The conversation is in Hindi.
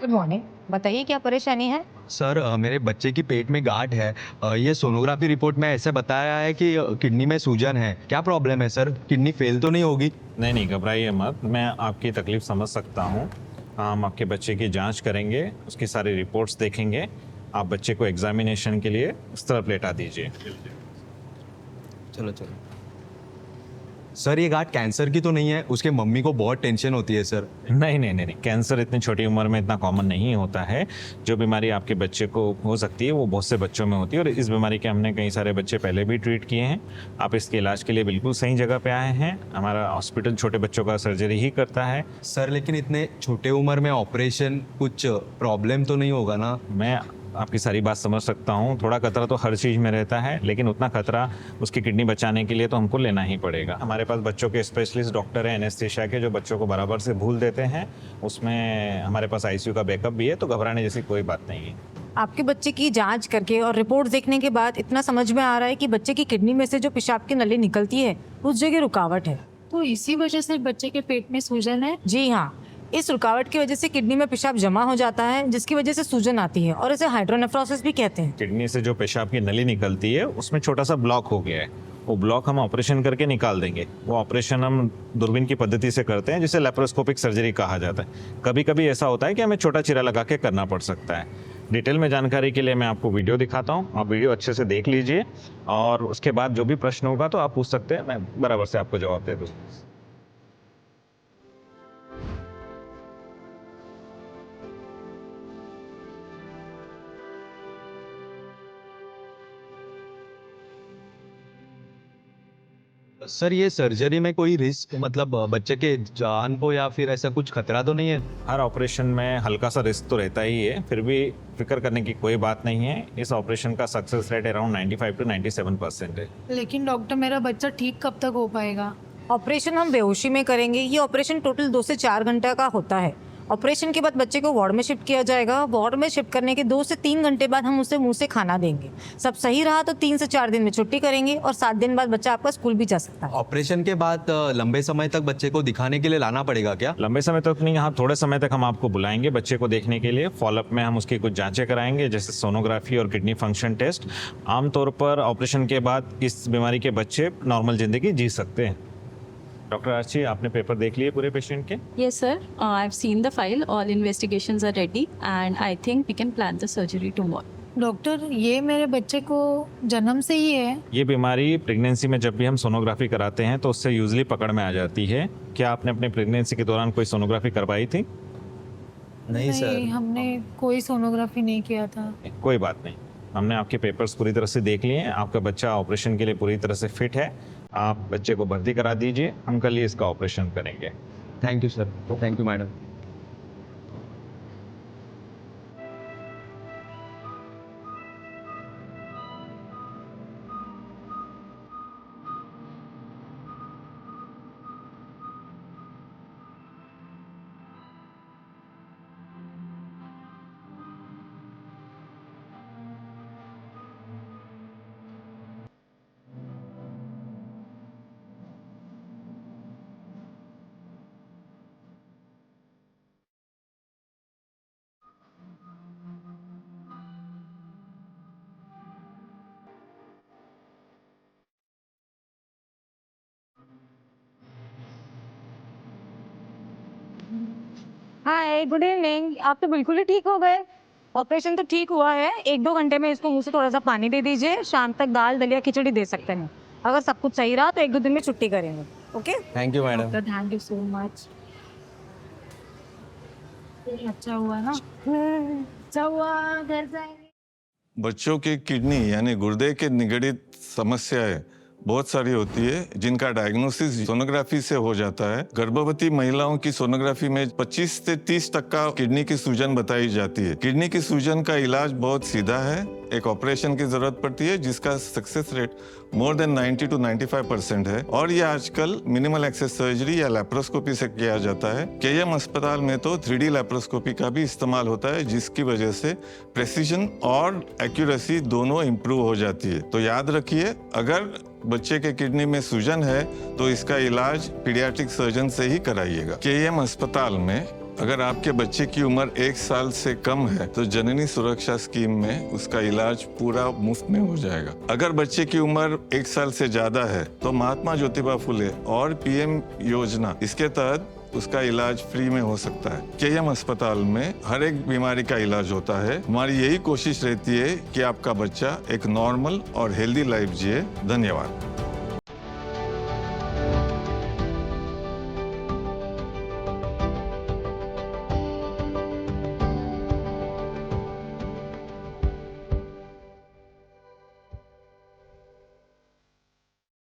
Good morning. बताइए क्या परेशानी है? सर मेरे बच्चे की पेट में गांठ है। ये सोनोग्राफी रिपोर्ट में ऐसे बताया है कि किडनी में सूजन है। क्या प्रॉब्लम है सर? किडनी फेल तो नहीं होगी? नहीं नहीं, घबराइए मत। मैं आपकी तकलीफ समझ सकता हूँ। हम आपके बच्चे की जांच करेंगे, उसकी सारी रिपोर्ट्स देखेंगे। आप बच्चे को एग्जामिनेशन के लिए उस तरफ लेटा दीजिए। चलो चलो। सर ये गांठ कैंसर की तो नहीं है? उसके मम्मी को बहुत टेंशन होती है सर। नहीं नहीं नहीं नहीं, कैंसर इतनी छोटी उम्र में इतना कॉमन नहीं होता है। जो बीमारी आपके बच्चे को हो सकती है वो बहुत से बच्चों में होती है, और इस बीमारी के हमने कई सारे बच्चे पहले भी ट्रीट किए हैं। आप इसके इलाज के लिए बिल्कुल सही जगह पे आए हैं। हमारा हॉस्पिटल छोटे बच्चों का सर्जरी ही करता है। सर लेकिन इतने छोटे उम्र में ऑपरेशन, कुछ प्रॉब्लम तो नहीं होगा ना? मैं आपकी सारी बात समझ सकता हूँ। थोड़ा खतरा तो हर चीज़ में रहता है, लेकिन उतना खतरा उसकी किडनी बचाने के लिए तो हमको लेना ही पड़ेगा। हमारे पास बच्चों के स्पेशलिस्ट डॉक्टर हैं एनेस्थीसिया के, जो बच्चों को बराबर से भूल देते हैं। उसमें हमारे पास आईसीयू का बैकअप भी है, तो घबराने जैसी कोई बात नहीं है। आपके बच्चे की जांच करके और रिपोर्ट देखने के बाद इतना समझ में आ रहा है कि बच्चे की किडनी में से जो पेशाब की नली निकलती है उस जगह रुकावट है। तो इसी वजह से बच्चे के पेट में सूजन है। जी हाँ, इस रुकावट की वजह से किडनी में पेशाब जमा हो जाता है, जिसकी वजह से सूजन आती है और इसे हाइड्रोनेफ्रोसिस भी कहते हैं। किडनी से जो पेशाब की नली निकलती है उसमें छोटा सा ब्लॉक हो गया है। वो ब्लॉक हम ऑपरेशन करके निकाल देंगे। वो ऑपरेशन हम दूरबीन की पद्धति से करते हैं, जिसे लेप्रोस्कोपिक सर्जरी कहा जाता है। कभी कभी ऐसा होता है कि हमें छोटा चीरा लगा के करना पड़ सकता है। डिटेल में जानकारी के लिए मैं आपको वीडियो दिखाता हूँ। आप वीडियो अच्छे से देख लीजिए, और उसके बाद जो भी प्रश्न होगा तो आप पूछ सकते हैं। मैं बराबर से आपको जवाब दे दूँगा। सर ये सर्जरी में कोई रिस्क, मतलब बच्चे के जान को या फिर ऐसा कुछ खतरा तो नहीं है? हर ऑपरेशन में हल्का सा रिस्क तो रहता ही है, फिर भी फिक्र करने की कोई बात नहीं है। इस ऑपरेशन का सक्सेस रेट अराउंड 95 to 97% है। लेकिन डॉक्टर, मेरा बच्चा ठीक कब तक हो पाएगा? ऑपरेशन हम बेहोशी में करेंगे। ये ऑपरेशन टोटल 2 से 4 घंटे का होता है। ऑपरेशन के बाद बच्चे को वार्ड में शिफ्ट किया जाएगा। वार्ड में शिफ्ट करने के 2 से 3 घंटे बाद हम उसे मुंह से खाना देंगे। सब सही रहा तो 3 से 4 दिन में छुट्टी करेंगे, और 7 दिन बाद बच्चा आपका स्कूल भी जा सकता है। ऑपरेशन के बाद लंबे समय तक बच्चे को दिखाने के लिए लाना पड़ेगा क्या? लंबे समय तक नहीं, हाँ थोड़े समय तक हम आपको बुलाएंगे बच्चे को देखने के लिए। फॉलोअप में हम उसकी कुछ जांचें कराएंगे, जैसे सोनोग्राफी और किडनी फंक्शन टेस्ट। आमतौर पर ऑपरेशन के बाद इस बीमारी के बच्चे नॉर्मल जिंदगी जी सकते हैं। डॉक्टर आर्ची, आपने पेपर देख लिए पूरे पेशेंट के? Yes, sir. I've seen the file. All investigations are ready, and I think we can plan the surgery tomorrow. Doctor, ये मेरे बच्चे को जन्म से ही है। ये बीमारी प्रेगनेंसी में जब भी हम सोनोग्राफी कराते हैं तो उससे यूजली पकड़ में आ जाती है। क्या आपने अपने प्रेगनेंसी के दौरान कोई सोनोग्राफी करवाई थी? नहीं सर। हमने कोई सोनोग्राफी नहीं किया था। कोई बात नहीं, हमने आपके पेपर्स पूरी तरह से देख लिए हैं। आपका बच्चा ऑपरेशन के लिए पूरी तरह से फिट है। आप बच्चे को भर्ती करा दीजिए, हम कल ही इसका ऑपरेशन करेंगे। Thank you sir. Thank you madam. Hi, good evening. आप तो बिल्कुल ही ठीक हो गए। ऑपरेशन तो ठीक हुआ है। 1-2 घंटे में इसको मुंह से थोड़ा सा पानी दे दीजिए। शाम तक दाल दलिया खिचड़ी दे सकते हैं। अगर सब कुछ सही रहा तो 1-2 दिन में छुट्टी करेंगे। Okay? Thank you madam. Doctor, thank you so much. अच्छा हुआ ना? अच्छा हुआ, घर जाएंगे। बच्चों की किडनी यानी गुर्दे के निगडित समस्याएं बहुत सारी होती है, जिनका डायग्नोसिस सोनोग्राफी से हो जाता है। गर्भवती महिलाओं की सोनोग्राफी में 25 से 30% किडनी की सूजन बताई जाती है। किडनी की सूजन का इलाज बहुत सीधा है। एक ऑपरेशन की जरूरत पड़ती है, जिसका success rate more than 90 to 95% है, और ये आजकल मिनिमल एक्सेस सर्जरी या लेप्रोस्कोपी से किया जाता है। केएम अस्पताल में तो 3D लेप्रोस्कोपी का भी इस्तेमाल होता है, जिसकी वजह से प्रेसिजन और एक्यूरेसी दोनों इम्प्रूव हो जाती है। तो याद रखिए, अगर बच्चे के किडनी में सूजन है तो इसका इलाज पीडियाट्रिक सर्जन से ही कराइएगा। केएम अस्पताल में अगर आपके बच्चे की उम्र 1 साल से कम है तो जननी सुरक्षा स्कीम में उसका इलाज पूरा मुफ्त में हो जाएगा। अगर बच्चे की उम्र 1 साल से ज्यादा है तो महात्मा ज्योतिबा फुले और पीएम योजना इसके तहत उसका इलाज फ्री में हो सकता है। केएम अस्पताल में हर एक बीमारी का इलाज होता है। हमारी यही कोशिश रहती है कि आपका बच्चा एक नॉर्मल और हेल्दी लाइफ जिए। धन्यवाद।